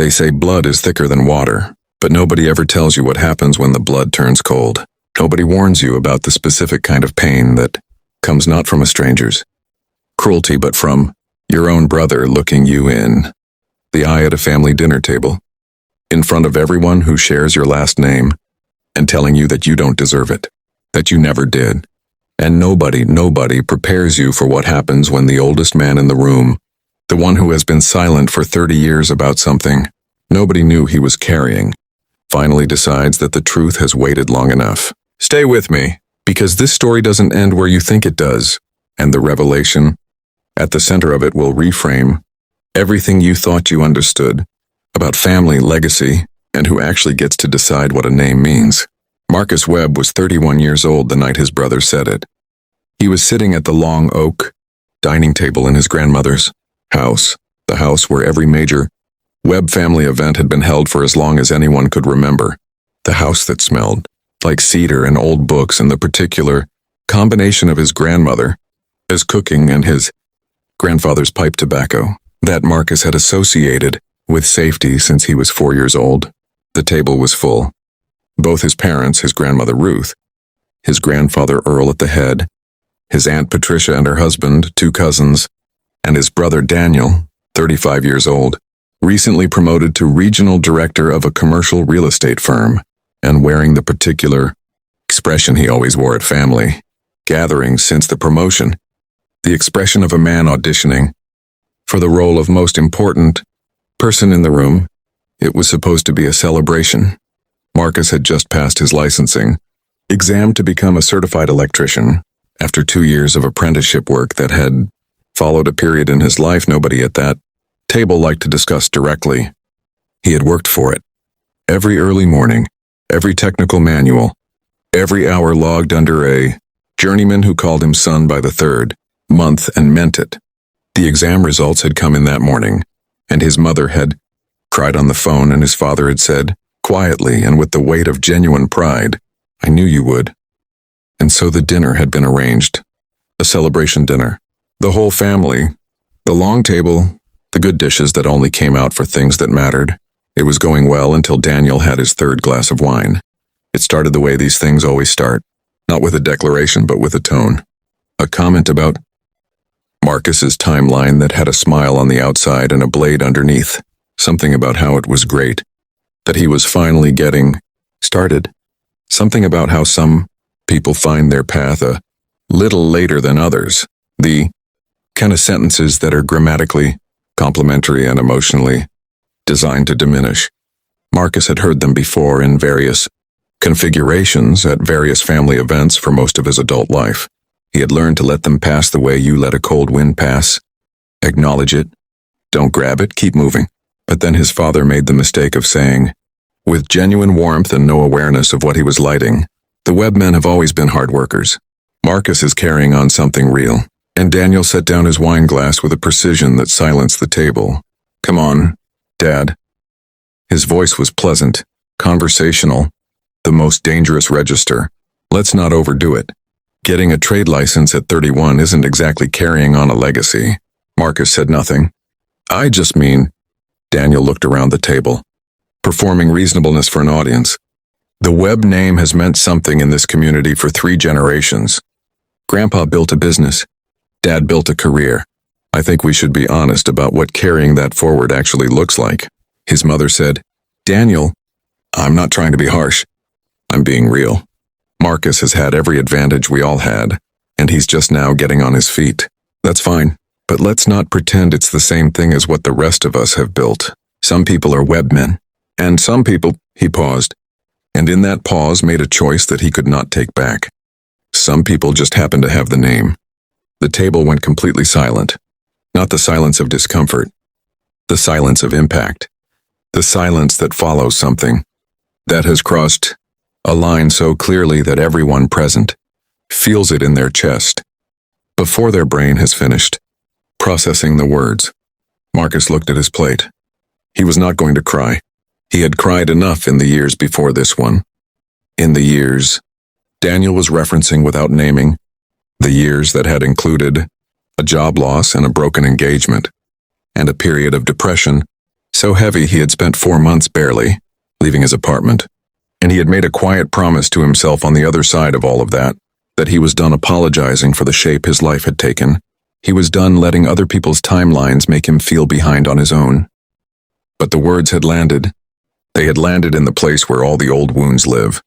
They say blood is thicker than water, but nobody ever tells you what happens when the blood turns cold. Nobody warns you about the specific kind of pain that comes not from a stranger's cruelty, but from your own brother looking you in the eye at a family dinner table, in front of everyone who shares your last name, and telling you that you don't deserve it, that you never did. And nobody prepares you for what happens when the oldest man in the room, the one who has been silent for 30 years about something nobody knew he was carrying, finally decides that the truth has waited long enough. Stay with me, because this story doesn't end where you think it does, and the revelation at the center of it will reframe everything you thought you understood about family, legacy, and who actually gets to decide what a name means. Marcus Webb was 31 years old the night his brother said it. He was sitting at the long oak dining table in his grandmother's house, the house where every major Webb family event had been held for as long as anyone could remember, the house that smelled like cedar and old books, and the particular combination of his grandmother, his cooking, and his grandfather's pipe tobacco that Marcus had associated with safety since he was 4 years old. The table was full. Both his parents, his grandmother Ruth, his grandfather Earl at the head, his Aunt Patricia and her husband, 2 cousins, and his brother Daniel, 35 years old, recently promoted to regional director of a commercial real estate firm, and wearing the particular expression he always wore at family gatherings since the promotion, the expression of a man auditioning for the role of most important person in the room. It was supposed to be a celebration. Marcus had just passed his licensing exam to become a certified electrician after 2 years of apprenticeship work that had followed a period in his life nobody at that table liked to discuss directly. He had worked for it. Every early morning, every technical manual, every hour logged under a journeyman who called him son by the 3rd month and meant it. The exam results had come in that morning, and his mother had cried on the phone, and his father had said, quietly and with the weight of genuine pride, "I knew you would." And so the dinner had been arranged, a celebration dinner. The whole family, the long table, the good dishes that only came out for things that mattered. It was going well until Daniel had his 3rd glass of wine. It started the way these things always start, not with a declaration but with a tone. A comment about Marcus's timeline that had a smile on the outside and a blade underneath. Something about how it was great, that he was finally getting started. Something about how some people find their path a little later than others. The kind of sentences that are grammatically complimentary and emotionally designed to diminish. Marcus had heard them before in various configurations at various family events for most of his adult life. He had learned to let them pass the way you let a cold wind pass. Acknowledge it. Don't grab it, keep moving. But then his father made the mistake of saying, with genuine warmth and no awareness of what he was lighting, "The Webb men have always been hard workers. Marcus is carrying on something real." And Daniel set down his wine glass with a precision that silenced the table. "Come on, Dad." His voice was pleasant, conversational, the most dangerous register. "Let's not overdo it. Getting a trade license at 31 isn't exactly carrying on a legacy." Marcus said nothing. "I just mean," Daniel looked around the table, performing reasonableness for an audience. "The Webb name has meant something in this community for 3 generations. Grandpa built a business. Dad built a career. I think we should be honest about what carrying that forward actually looks like." His mother said, "Daniel, I'm not trying to be harsh. I'm being real. Marcus has had every advantage we all had, and he's just now getting on his feet. That's fine, but let's not pretend it's the same thing as what the rest of us have built. Some people are Webb men, and some people," he paused, and in that pause made a choice that he could not take back. "Some people just happen to have the name." The table went completely silent. Not the silence of discomfort, the silence of impact. The silence that follows something that has crossed a line so clearly that everyone present feels it in their chest before their brain has finished processing the words. Marcus looked at his plate. He was not going to cry. He had cried enough in the years before this one. In the years Daniel was referencing without naming, the years that had included a job loss and a broken engagement, and a period of depression So heavy he had spent 4 months barely, leaving his apartment. And he had made a quiet promise to himself on the other side of all of that he was done apologizing for the shape his life had taken. He was done letting other people's timelines make him feel behind on his own. But the words had landed. They had landed in the place where all the old wounds live,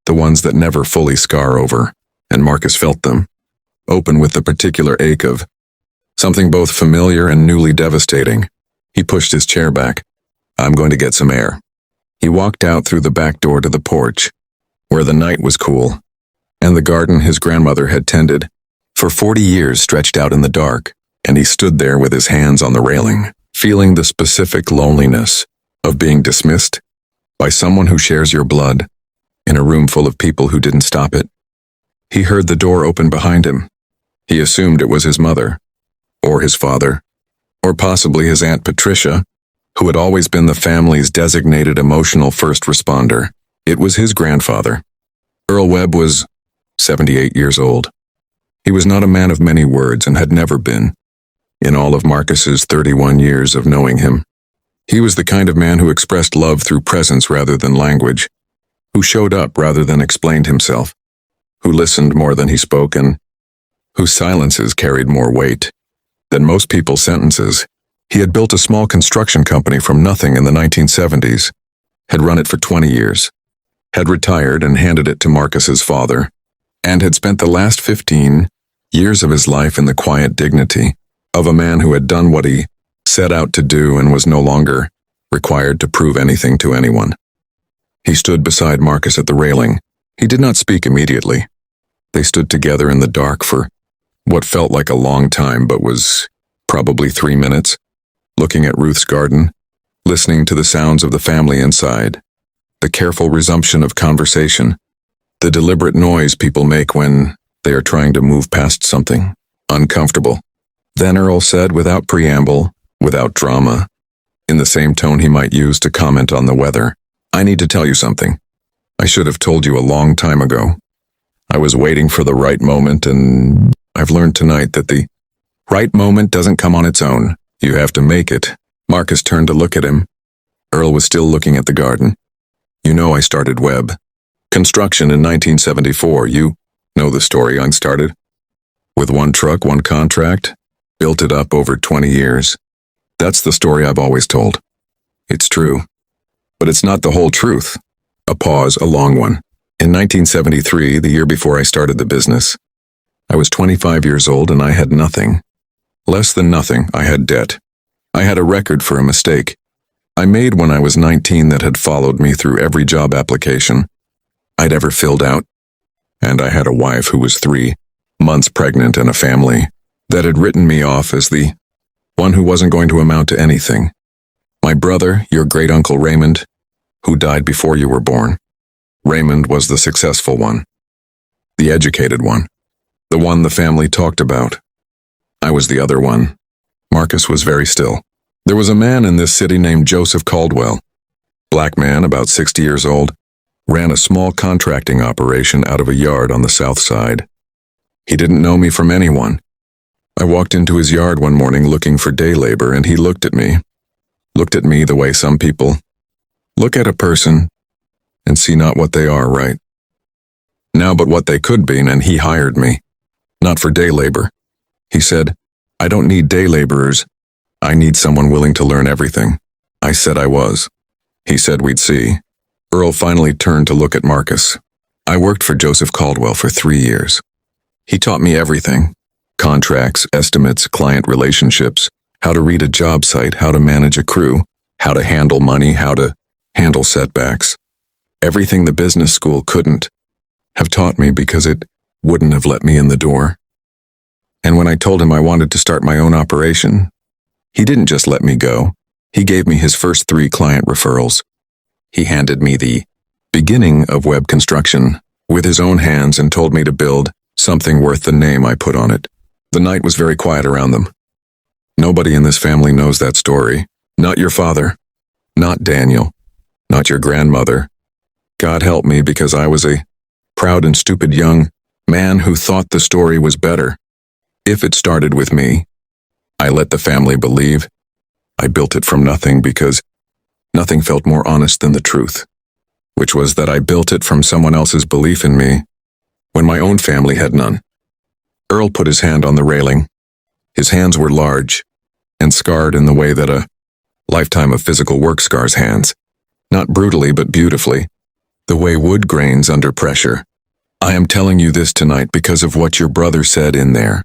the ones that never fully scar over, and Marcus felt them, open with the particular ache of something both familiar and newly devastating. He pushed his chair back. "I'm going to get some air." He walked out through the back door to the porch, where the night was cool, and the garden his grandmother had tended for 40 years stretched out in the dark, and he stood there with his hands on the railing, feeling the specific loneliness of being dismissed by someone who shares your blood in a room full of people who didn't stop it. He heard the door open behind him. He assumed it was his mother, or his father, or possibly his Aunt Patricia, who had always been the family's designated emotional first responder. It was his grandfather. Earl Webb was 78 years old. He was not a man of many words and had never been, in all of Marcus's 31 years of knowing him. He was the kind of man who expressed love through presence rather than language, who showed up rather than explained himself, who listened more than he spoke, and whose silences carried more weight than most people's sentences. He had built a small construction company from nothing in the 1970s, had run it for 20 years, had retired and handed it to Marcus's father, and had spent the last 15 years of his life in the quiet dignity of a man who had done what he set out to do and was no longer required to prove anything to anyone. He stood beside Marcus at the railing. He did not speak immediately. They stood together in the dark for what felt like a long time but was probably 3 minutes, looking at Ruth's garden, listening to the sounds of the family inside, the careful resumption of conversation, the deliberate noise people make when they are trying to move past something uncomfortable. Then Earl said, without preamble, without drama, in the same tone he might use to comment on the weather, "I need to tell you something. I should have told you a long time ago. I was waiting for the right moment, and I've learned tonight that the right moment doesn't come on its own. You have to make it." Marcus turned to look at him. Earl was still looking at the garden. "You know I started Webb Construction in 1974. You know the story I started. With one truck, one contract, built it up over 20 years. That's the story I've always told. It's true. But it's not the whole truth." A pause, a long one. "In 1973, the year before I started the business, I was 25 years old and I had nothing. Less than nothing. I had debt. I had a record for a mistake I made when I was 19 that had followed me through every job application I'd ever filled out. And I had a wife who was 3 months pregnant and a family that had written me off as the one who wasn't going to amount to anything. My brother, your great-uncle Raymond, who died before you were born. Raymond was the successful one, the educated one, the one the family talked about. I was the other one." Marcus was very still. "There was a man in this city named Joseph Caldwell. Black man, about 60 years old, ran a small contracting operation out of a yard on the south side. He didn't know me from anyone. I walked into his yard one morning looking for day labor, and he looked at me the way some people look at a person and see not what they are, right? Now but what they could be, and he hired me. Not for day labor. He said, 'I don't need day laborers. I need someone willing to learn everything.' I said I was. He said we'd see." Earl finally turned to look at Marcus. "I worked for Joseph Caldwell for 3 years. He taught me everything. Contracts, estimates, client relationships, how to read a job site, how to manage a crew, how to handle money, how to handle setbacks. Everything the business school couldn't have taught me because it wouldn't have let me in the door. And when I told him I wanted to start my own operation, he didn't just let me go. He gave me his first 3 client referrals. He handed me the beginning of Webb Construction with his own hands and told me to build something worth the name I put on it. The night was very quiet around them. Nobody in this family knows that story. Not your father. Not Daniel. Not your grandmother. God help me, because I was a proud and stupid young man who thought the story was better. If it started with me, I let the family believe I built it from nothing because Nothing felt more honest than the truth, which was that I built it from someone else's belief in me, when my own family had none. Earl put his hand on the railing. His hands were large, and scarred in the way that a lifetime of physical work scars hands. Not brutally, but beautifully, the way wood grains under pressure. I am telling you this tonight because of what your brother said in there,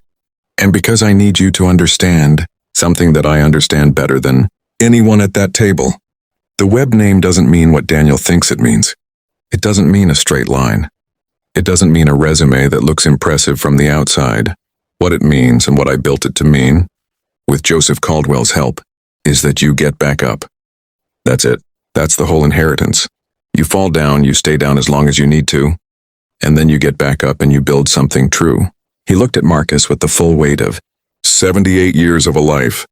and because I need you to understand something that I understand better than anyone at that table. The web name doesn't mean what Daniel thinks it means. It doesn't mean a straight line. It doesn't mean a resume that looks impressive from the outside. What it means, and what I built it to mean, with Joseph Caldwell's help, is that you get back up. That's it. That's the whole inheritance. You fall down, you stay down as long as you need to, and then you get back up and you build something true. He looked at Marcus with the full weight of 78 years of a life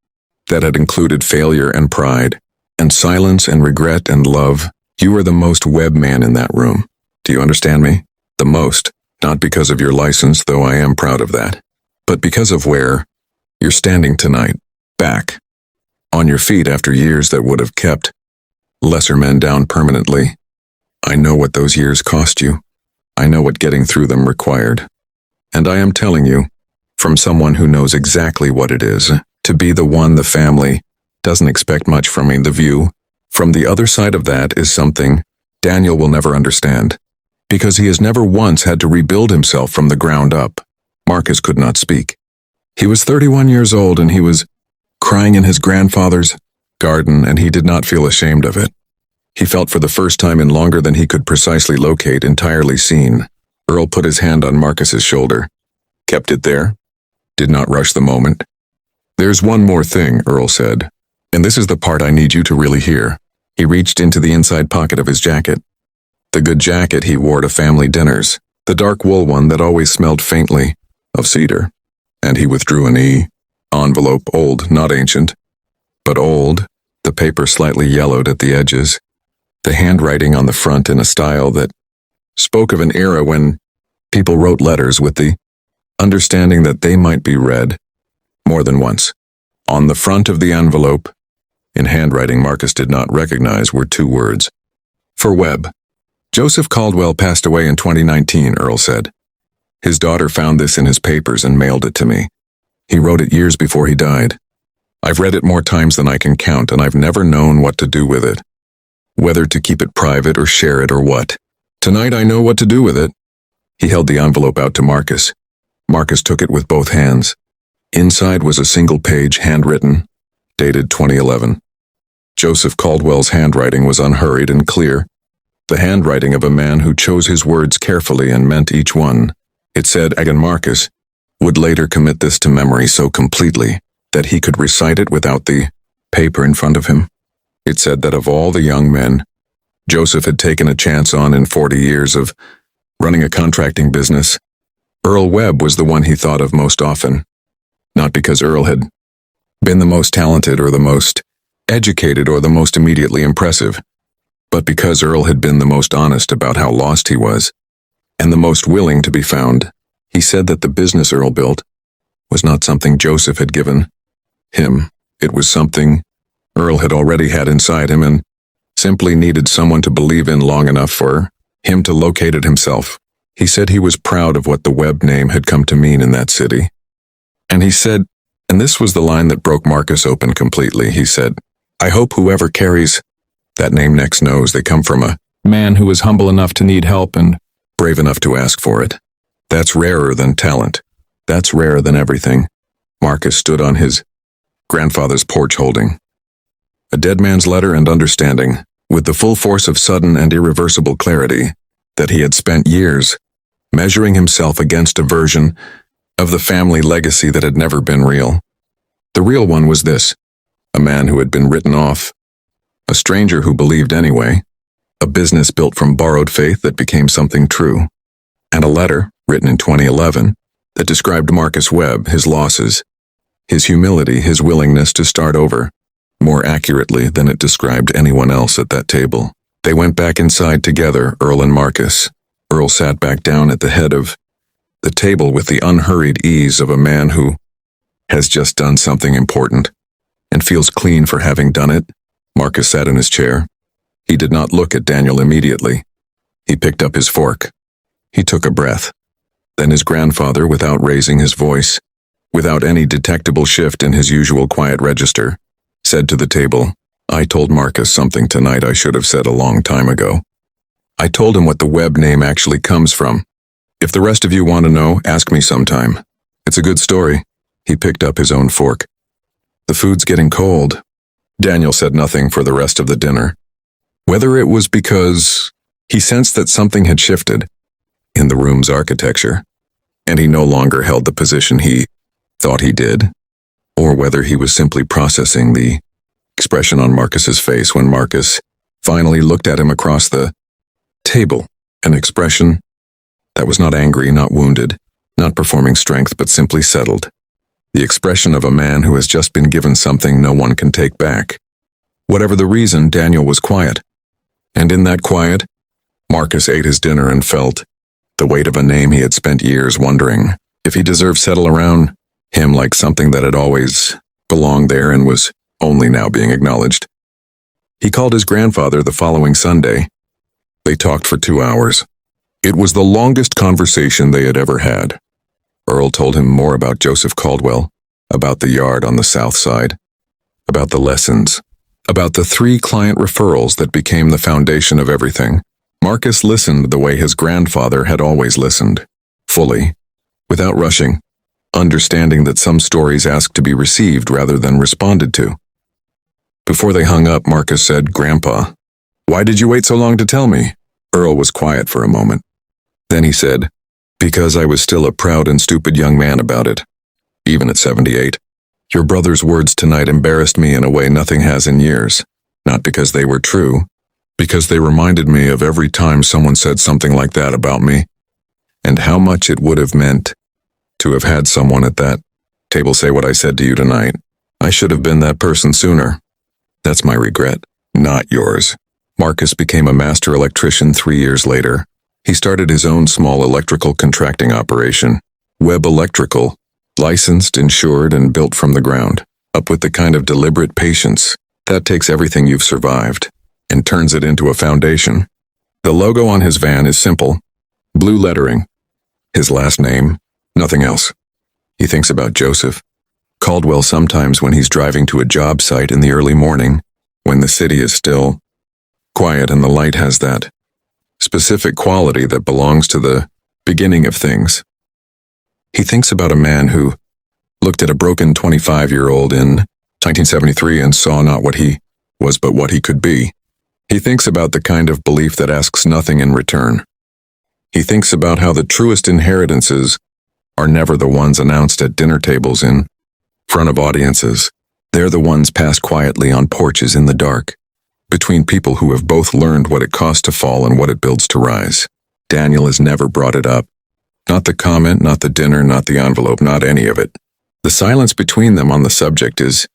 that had included failure and pride, and silence and regret and love. You are the most web man in that room. Do you understand me? The most, not because of your license, though I am proud of that, but because of where you're standing tonight, back, on your feet after years that would have kept lesser men down permanently. I know what those years cost you. I know what getting through them required. And I am telling you, from someone who knows exactly what it is, to be the one the family doesn't expect much from me. The view from the other side of that is something Daniel will never understand, because he has never once had to rebuild himself from the ground up. Marcus could not speak. He was 31 years old and he was crying in his grandfather's garden, and he did not feel ashamed of it. He felt for the first time in longer than he could precisely locate, entirely seen. Earl put his hand on Marcus's shoulder, kept it there, did not rush the moment. There's one more thing, Earl said, and this is the part I need you to really hear. He reached into the inside pocket of his jacket. The good jacket he wore to family dinners, the dark wool one that always smelled faintly of cedar. And he withdrew an envelope, old, not ancient, but old, the paper slightly yellowed at the edges, the handwriting on the front in a style that spoke of an era when people wrote letters with the understanding that they might be read more than once. On the front of the envelope, in handwriting Marcus did not recognize, were two words. For Webb. Joseph Caldwell passed away in 2019, Earl said. His daughter found this in his papers and mailed it to me. He wrote it years before he died. I've read it more times than I can count, and I've never known what to do with it. Whether to keep it private or share it or what. Tonight I know what to do with it. He held the envelope out to Marcus. Marcus took it with both hands. Inside was a single page, handwritten, dated 2011. Joseph Caldwell's handwriting was unhurried and clear, the handwriting of a man who chose his words carefully and meant each one. It said Agan Marcus would later commit this to memory so completely that he could recite it without the paper in front of him. It said that of all the young men Joseph had taken a chance on in 40 years of running a contracting business, Earl Webb was the one he thought of most often. Not because Earl had been the most talented or the most educated or the most immediately impressive, but because Earl had been the most honest about how lost he was, and the most willing to be found. He said that the business Earl built was not something Joseph had given him. It was something Earl had already had inside him and simply needed someone to believe in long enough for him to locate it himself. He said he was proud of what the Webb name had come to mean in that city. And he said, and this was the line that broke Marcus open completely, he said, I hope whoever carries that name next knows they come from a man who was humble enough to need help and brave enough to ask for it. That's rarer than talent. That's rarer than everything. Marcus stood on his grandfather's porch holding a dead man's letter and understanding, with the full force of sudden and irreversible clarity, that he had spent years measuring himself against a version of the family legacy that had never been real. The real one was this: a man who had been written off, a stranger who believed anyway, a business built from borrowed faith that became something true, and a letter, written in 2011, that described Marcus Webb, his losses, his humility, his willingness to start over, more accurately than it described anyone else at that table. They went back inside together, Earl and Marcus. Earl sat back down at the head of the table with the unhurried ease of a man who has just done something important and feels clean for having done it. Marcus sat in his chair. He did not look at Daniel immediately. He picked up his fork. He took a breath. Then his grandfather, without raising his voice, without any detectable shift in his usual quiet register, said to the table, "I told Marcus something tonight I should have said a long time ago. I told him what the web name actually comes from. If the rest of you want to know, ask me sometime. It's a good story." He picked up his own fork. "The food's getting cold." Daniel said nothing for the rest of the dinner. Whether it was because he sensed that something had shifted in the room's architecture, and he no longer held the position he thought he did, or whether he was simply processing the expression on Marcus's face when Marcus finally looked at him across the table, an expression that was not angry, not wounded, not performing strength, but simply settled. The expression of a man who has just been given something no one can take back. Whatever the reason, Daniel was quiet. And in that quiet, Marcus ate his dinner and felt the weight of a name he had spent years wondering if he deserved settle around him like something that had always belonged there and was only now being acknowledged. He called his grandfather the following Sunday. They talked for 2 hours. It was the longest conversation they had ever had. Earl told him more about Joseph Caldwell, about the yard on the south side, about the lessons, about the 3 client referrals that became the foundation of everything. Marcus listened the way his grandfather had always listened, fully, without rushing, understanding that some stories ask to be received rather than responded to. Before they hung up, Marcus said, "Grandpa, why did you wait so long to tell me?" Earl was quiet for a moment. Then he said, "Because I was still a proud and stupid young man about it, even at 78. Your brother's words tonight embarrassed me in a way nothing has in years, not because they were true, because they reminded me of every time someone said something like that about me, and how much it would have meant to have had someone at that table say what I said to you tonight. I should have been that person sooner. That's my regret, not yours." Marcus became a master electrician 3 years later. He started his own small electrical contracting operation, Webb Electrical, licensed, insured, and built from the ground up with the kind of deliberate patience that takes everything you've survived and turns it into a foundation. The logo on his van is simple, blue lettering, his last name, nothing else. He thinks about Joseph Caldwell sometimes when he's driving to a job site in the early morning, when the city is still, quiet, and the light has that specific quality that belongs to the beginning of things. He thinks about a man who looked at a broken 25-year-old in 1973 and saw not what he was but what he could be. He thinks about the kind of belief that asks nothing in return. He thinks about how the truest inheritances are never the ones announced at dinner tables in front of audiences. They're the ones passed quietly on porches in the dark, between people who have both learned what it costs to fall and what it builds to rise. Daniel has never brought it up. Not the comment, not the dinner, not the envelope, not any of it. The silence between them on the subject is